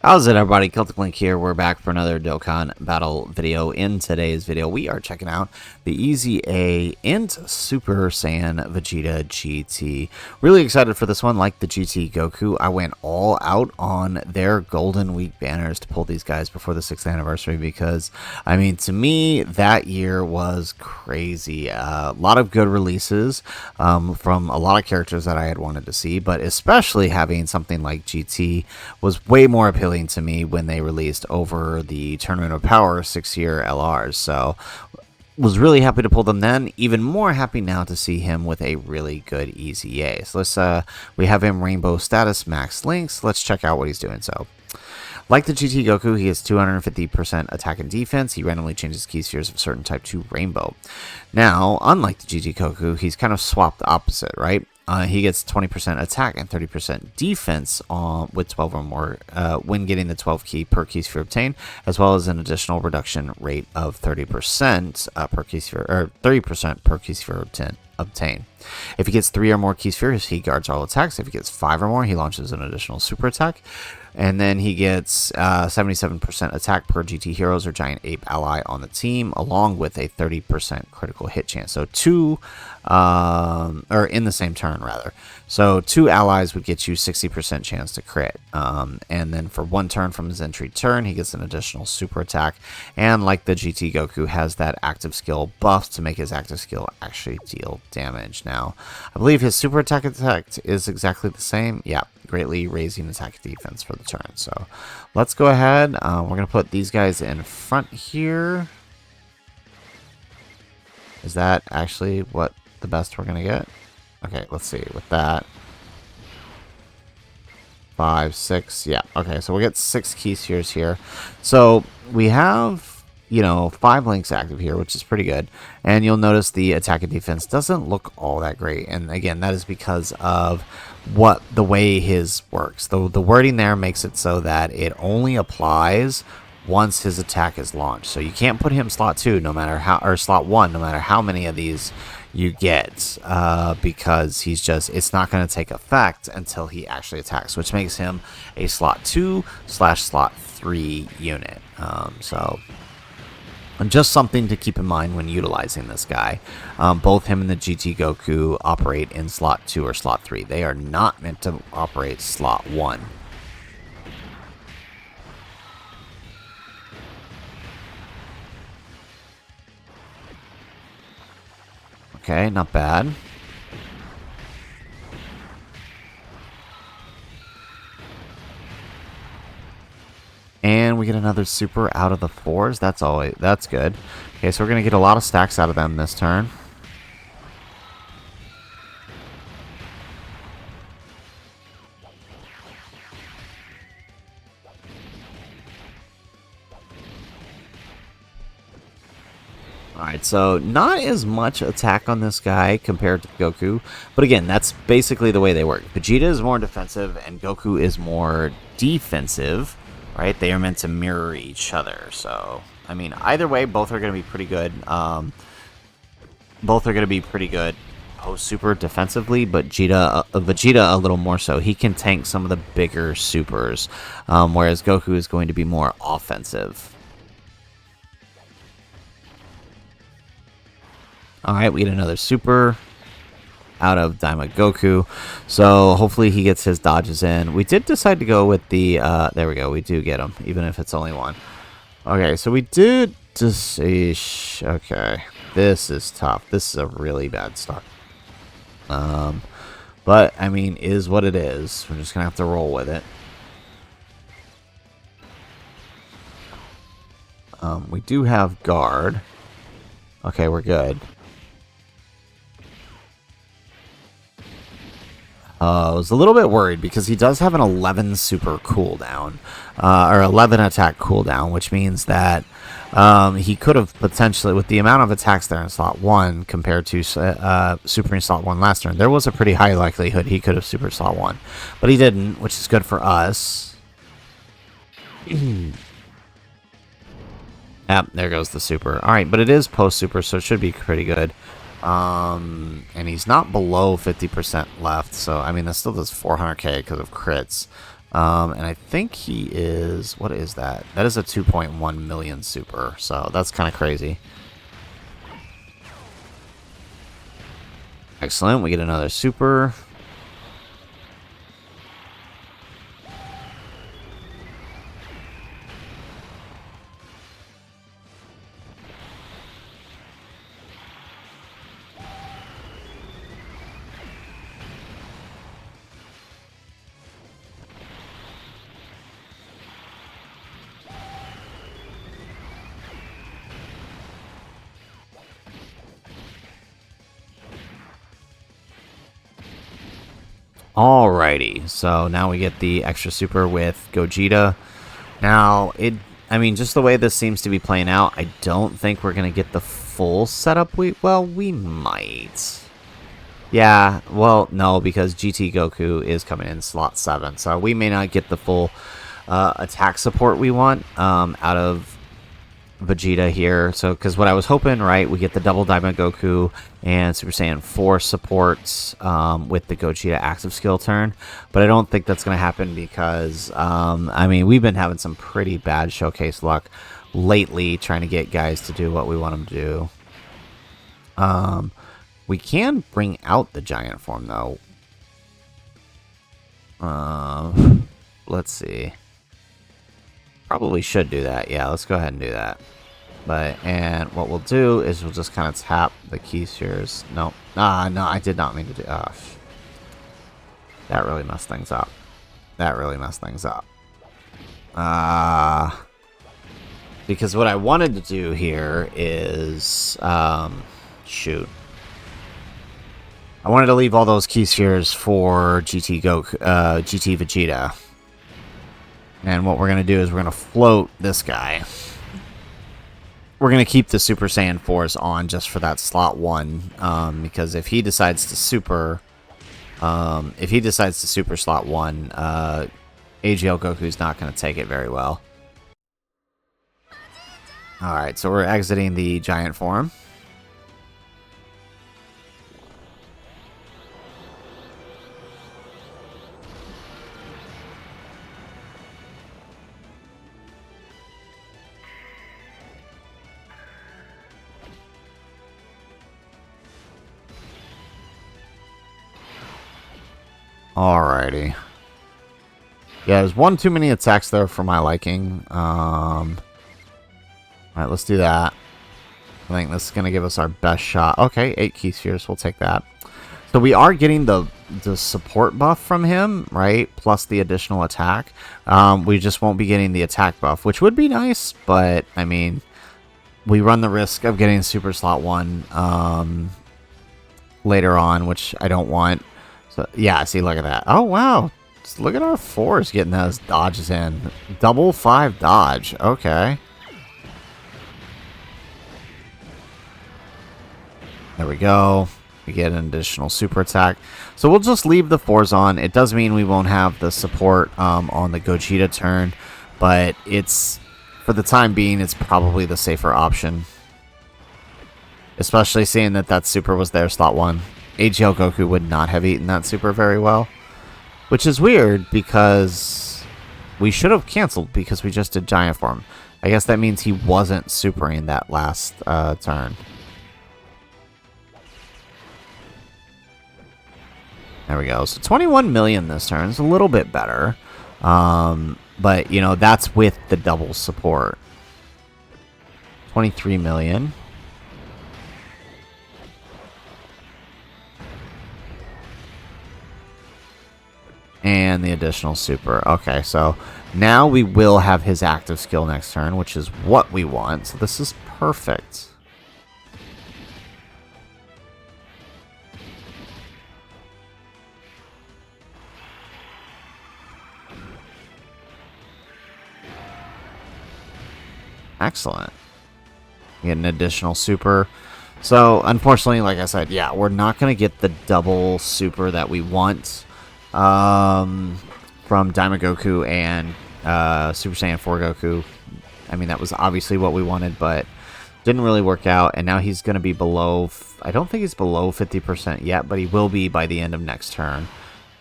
How's it, everybody? Celtic Link here. We're back for another Dokkan battle video. In today's video, we are checking out the EZA INT Super Saiyan Vegeta GT. Really excited for this one. Like the GT Goku, I went all out on their Golden Week banners to pull these guys before the 6th anniversary because, I mean, to me, that year was crazy. A lot of good releases from a lot of characters that I had wanted to see, but especially having something like GT was way more appealing to me when they released over the Tournament of Power 6-year LRs. So was really happy to pull them then. Even more happy now to see him with a really good EZA. So let's we have him Rainbow status max links. Let's check out what he's doing. So like the GT Goku, he has 250% attack and defense. He randomly changes key spheres of a certain type to Rainbow. Now, unlike the GT Goku, he's kind of swapped opposite, right? He gets 20% attack and 30% defense with 12 or more when getting the 12 key per key sphere obtained, as well as an additional reduction rate of 30% per key sphere, or 30% per key sphere obtained. If he gets 3 or more key spheres, he guards all attacks. If he gets 5 or more, he launches an additional super attack. And then he gets 77% attack per GT Heroes or Giant Ape ally on the team, along with a 30% critical hit chance. So or in the same turn, rather. So 2 allies would get you 60% chance to crit. And then for 1 turn from his entry turn, he gets an additional super attack. And like the GT Goku, has that active skill buff to make his active skill actually deal damage. Now, I believe his super attack is exactly the same. Yeah, greatly raising attack and defense for the turn. So let's go ahead. We're going to put these guys in front here. Is that actually what the best we're going to get? Okay, let's see. With that, 5, 6. Yeah, okay, so we'll get 6 key spheres here. So we have, 5 links active here, which is pretty good. And you'll notice the attack and defense doesn't look all that great. And again, that is because of the way his works. The wording there makes it so that it only applies once his attack is launched. So you can't put him slot 2 no matter how, or slot 1 no matter how many of these you get, because it's not going to take effect until he actually attacks, which makes him a slot 2/slot 3 unit. So just something to keep in mind when utilizing this guy. Both him and the GT Goku operate in slot 2 or slot 3. They are not meant to operate slot 1. Okay, not bad. And we get another super out of the 4s. That's good. Okay, so we're gonna get a lot of stacks out of them this turn. Alright, so not as much attack on this guy compared to Goku, but again, that's basically the way they work. Vegeta is more defensive and Goku is more defensive, right? They are meant to mirror each other, so, I mean, either way, both are going to be pretty good. Both are going to be pretty good post-super defensively, but Vegeta a little more so. He can tank some of the bigger supers, whereas Goku is going to be more offensive. Alright, we get another super out of Daima Goku. So hopefully he gets his dodges in. We did decide to go with the, there we go, we do get him, even if it's only 1. Okay, so we did just, okay, this is tough. This is a really bad start. But, I mean, is what it is. We're just going to have to roll with it. We do have guard. Okay, we're good. I was a little bit worried because he does have an 11 super cooldown, or 11 attack cooldown, which means that he could have potentially, with the amount of attacks there in slot 1 compared to super in slot 1 last turn, there was a pretty high likelihood he could have super slot 1, but he didn't, which is good for us. Yep, there goes the super. Alright, but it is post-super, so it should be pretty good. And he's not below 50% left, so, I mean, that still does 400k because of crits. And I think he is... What is that? That is a 2.1 million super. So that's kind of crazy. Excellent. We get another super. Alrighty, so now we get the extra super with Gogeta. Now, I mean, just the way this seems to be playing out, I don't think we're going to get the full setup. Well, we might. Yeah, well, no, because GT Goku is coming in slot 7, so we may not get the full attack support we want out of Vegeta here. So, because what I was hoping, right, we get the double Diamond Goku and Super Saiyan 4 supports with the Gogeta active skill turn, but I don't think that's going to happen because, I mean, we've been having some pretty bad showcase luck lately trying to get guys to do what we want them to do. We can bring out the giant form, though. Let's see. Probably should do that. Yeah, let's go ahead and do that. And what we'll do is we'll just kind of tap the key spheres. No, no, I did not mean to do. Oh, that really messed things up. That really messed things up. Because what I wanted to do here is, shoot. I wanted to leave all those key spheres for GT Vegeta. And what we're going to do is we're going to float this guy. We're going to keep the Super Saiyan 4s on just for that slot 1. Because if he decides to super... slot 1, AGL Goku's not going to take it very well. Alright, so we're exiting the giant form. Alrighty. Yeah, there's one too many attacks there for my liking. Alright, let's do that. I think this is going to give us our best shot. Okay, 8 key spheres. We'll take that. So we are getting the support buff from him, right? Plus the additional attack. We just won't be getting the attack buff, which would be nice. But, I mean, we run the risk of getting Super Slot 1 later on, which I don't want. So, yeah, see, look at that. Oh, wow. Just look at our 4s getting those dodges in. Double 5 dodge. Okay. There we go. We get an additional super attack. So we'll just leave the 4s on. It does mean we won't have the support on the Gogeta turn, but it's, for the time being, it's probably the safer option. Especially seeing that that super was there, slot 1. AGL Goku would not have eaten that super very well. Which is weird, because we should have canceled because we just did giant form. I guess that means he wasn't supering that last turn. There we go. So 21 million this turn is a little bit better. But, you know, that's with the double support. 23 million. And the additional super. Okay, so now we will have his active skill next turn, which is what we want. So this is perfect. Excellent. Get an additional super. So, unfortunately, like I said, yeah, we're not going to get the double super that we want from Diamond Goku and Super Saiyan 4 Goku. I mean, that was obviously what we wanted, but didn't really work out. And now he's going to be below... I don't think he's below 50% yet, but he will be by the end of next turn.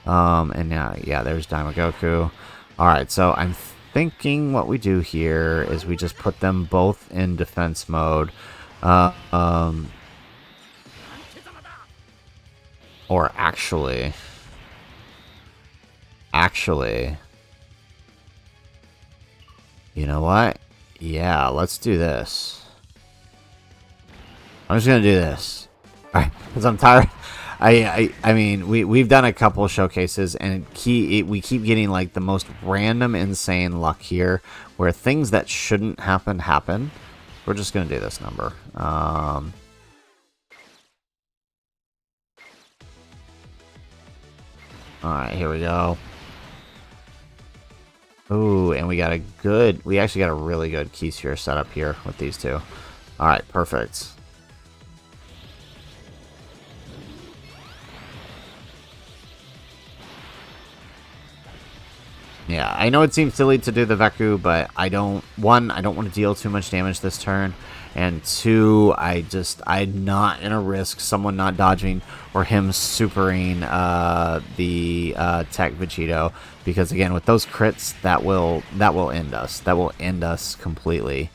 And now, yeah, there's Diamond Goku. Alright, so I'm thinking what we do here is we just put them both in defense mode. Or actually, you know what? Yeah, let's do this. I'm just gonna do this. Alright, because I'm tired. I mean, we've done a couple showcases, and we keep getting like the most random, insane luck here, where things that shouldn't happen. We're just gonna do this number. Alright, here we go. Ooh, and we actually got a really good key sphere setup here with these two. Alright, perfect. Yeah, I know it seems silly to do the Veku, but I don't want to deal too much damage this turn, and two, I'm not gonna risk someone not dodging or him supering the Tech Vegito, because again, with those crits, that will end us. That will end us completely.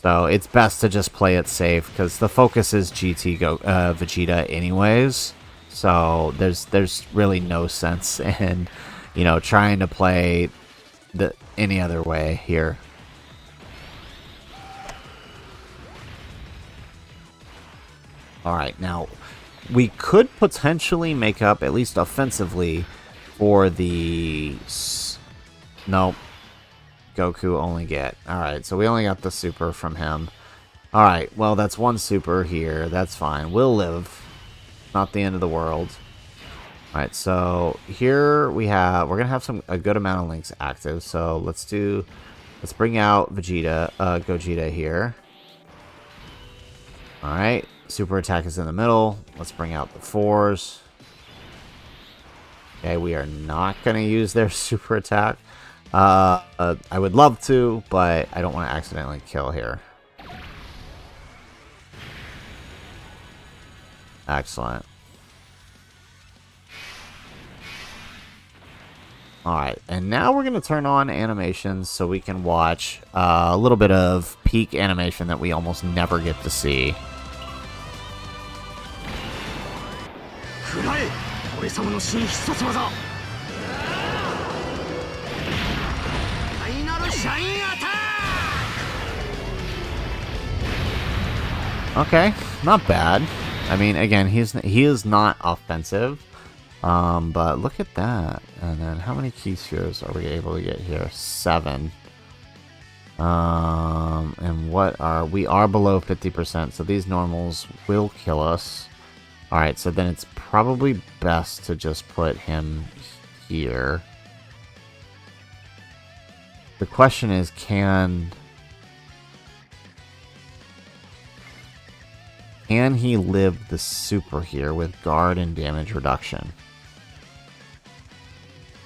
So it's best to just play it safe, because the focus is Vegeta anyways. So there's really no sense in, you know, trying to play any other way here. Alright, now, we could potentially make up, at least offensively, for the... Nope. Goku only get... Alright, so we only got the super from him. Alright, well, that's one super here. That's fine. We'll live. Not the end of the world. Alright, so here we're gonna have a good amount of links active, so let's bring out Gogeta here. Alright, super attack is in the middle. Let's bring out the 4s. Okay, we are not gonna use their super attack. I would love to, but I don't want to accidentally kill here. Excellent. Alright, and now we're going to turn on animations so we can watch a little bit of peak animation that we almost never get to see. Okay, not bad. I mean, again, he is not offensive. But look at that. And then how many key spheres are we able to get here? 7. And we are below 50%, so these normals will kill us. Alright, so then it's probably best to just put him here. The question is, can he live the super here with guard and damage reduction?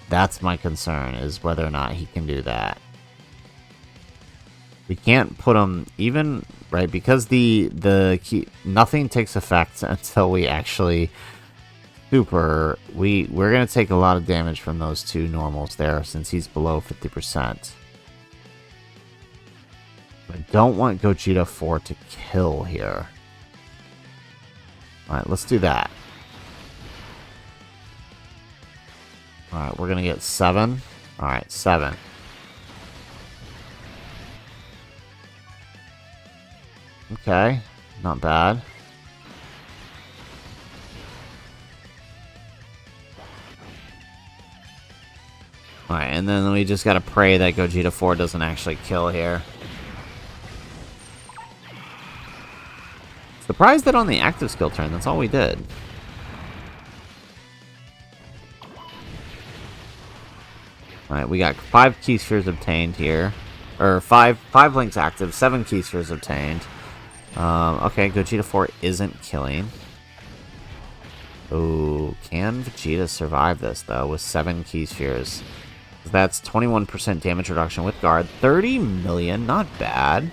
That's my concern, is whether or not he can do that. We can't put him even, right, because the key, nothing takes effect until we actually super. We're going to take a lot of damage from those two normals there, since he's below 50%. I don't want Gogeta 4 to kill here. Alright, let's do that. Alright, we're gonna get 7. Alright, 7. Okay, not bad. Alright, and then we just gotta pray that Gogeta 4 doesn't actually kill here. Surprised that on the active skill turn, that's all we did. Alright, we got 5 key spheres obtained here. Or 5 links active, 7 key spheres obtained. Okay, Gogeta 4 isn't killing. Ooh, can Vegeta survive this, though, with 7 key spheres? That's 21% damage reduction with guard. 30 million, not bad.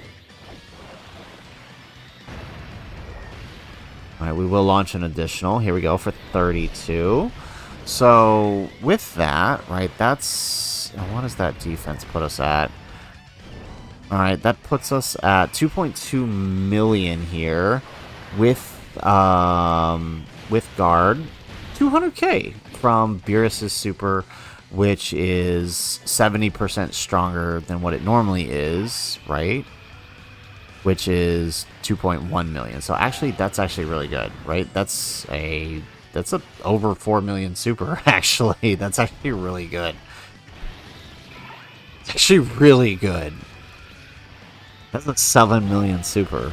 Alright, we will launch an additional. Here we go for 32. So with that, right, that's, what does that defense put us at? All right, that puts us at 2.2 million here with guard, 200k from Beerus's super, which is 70% stronger than what it normally is, right? Which is 2.1 million. So actually, that's actually really good, right? That's a over 4 million super. Actually, that's actually really good. It's actually really good. That's a 7 million super.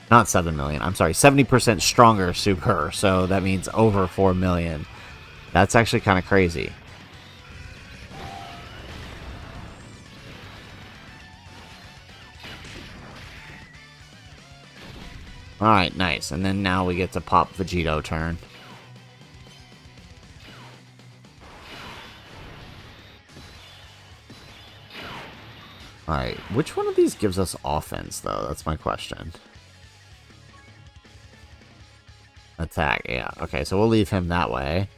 Not 7 million. I'm sorry, 70% stronger super. So that means over 4 million. That's actually kind of crazy. Alright, nice. And then now we get to pop Vegito turn. Alright, which one of these gives us offense, though? That's my question. Attack, yeah. Okay, so we'll leave him that way.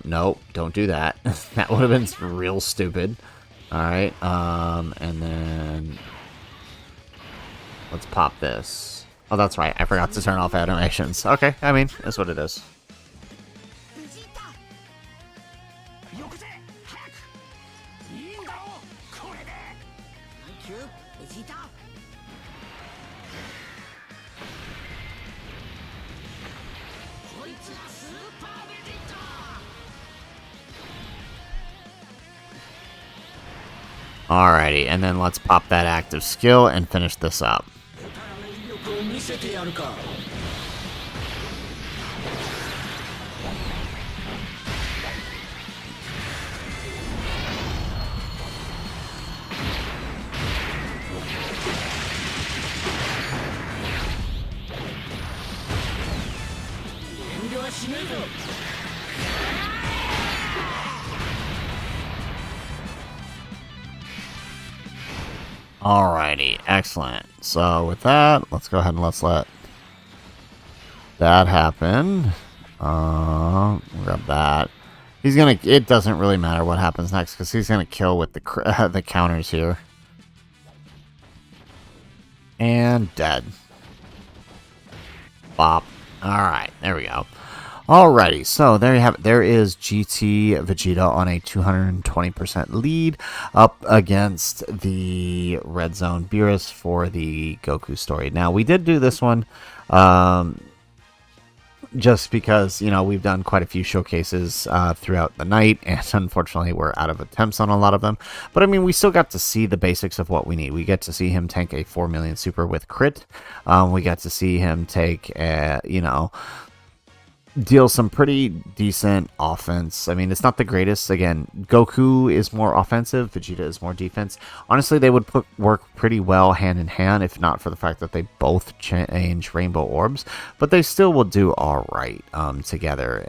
Nope, don't do that. That would have been real stupid. Alright, and then... let's pop this. Oh, that's right. I forgot to turn off animations. Okay, I mean, that's what it is. Alrighty, and then let's pop that active skill and finish this up. Alrighty, excellent. So with that, let's go ahead and let's let that happen. Grab that. He's gonna. It doesn't really matter what happens next because he's gonna kill with the the counters here. And dead. Bop. Alright, there we go. Alrighty, so there you have it. There is GT Vegeta on a 220% lead up against the Red Zone Beerus for the Goku story. Now, we did do this one just because, you know, we've done quite a few showcases throughout the night, and unfortunately we're out of attempts on a lot of them. But I mean, we still got to see the basics of what we need. We get to see him tank a 4 million super with crit. We got to see him take, you know, deal some pretty decent offense. I mean, it's not the greatest. Again, Goku is more offensive, Vegeta is more defense. Honestly, they would work pretty well hand in hand if not for the fact that they both change rainbow orbs, but they still will do all right together.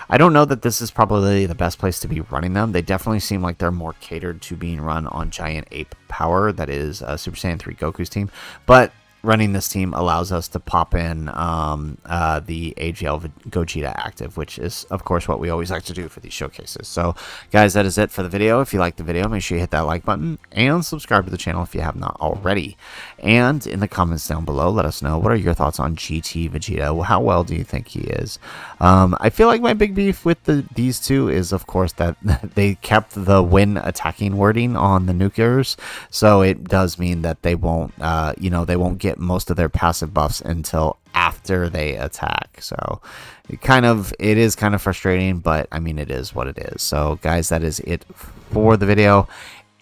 I don't know that this is probably the best place to be running them. They definitely seem like they're more catered to being run on Giant Ape Power, that is Super Saiyan 3 Goku's team, but running this team allows us to pop in the AGL Gogeta active, which is, of course, what we always like to do for these showcases. So, guys, that is it for the video. If you liked the video, make sure you hit that like button and subscribe to the channel if you have not already. And in the comments down below, let us know, what are your thoughts on GT Vegeta? How well do you think he is? I feel like my big beef with these two is, of course, that they kept the when attacking wording on the nuclears, so it does mean that they won't, you know, they won't get most of their passive buffs until after they attack. So it is kind of frustrating, but I mean, it is what it is. So guys, that is it for the video.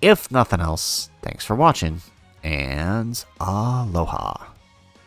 If nothing else, thanks for watching and aloha.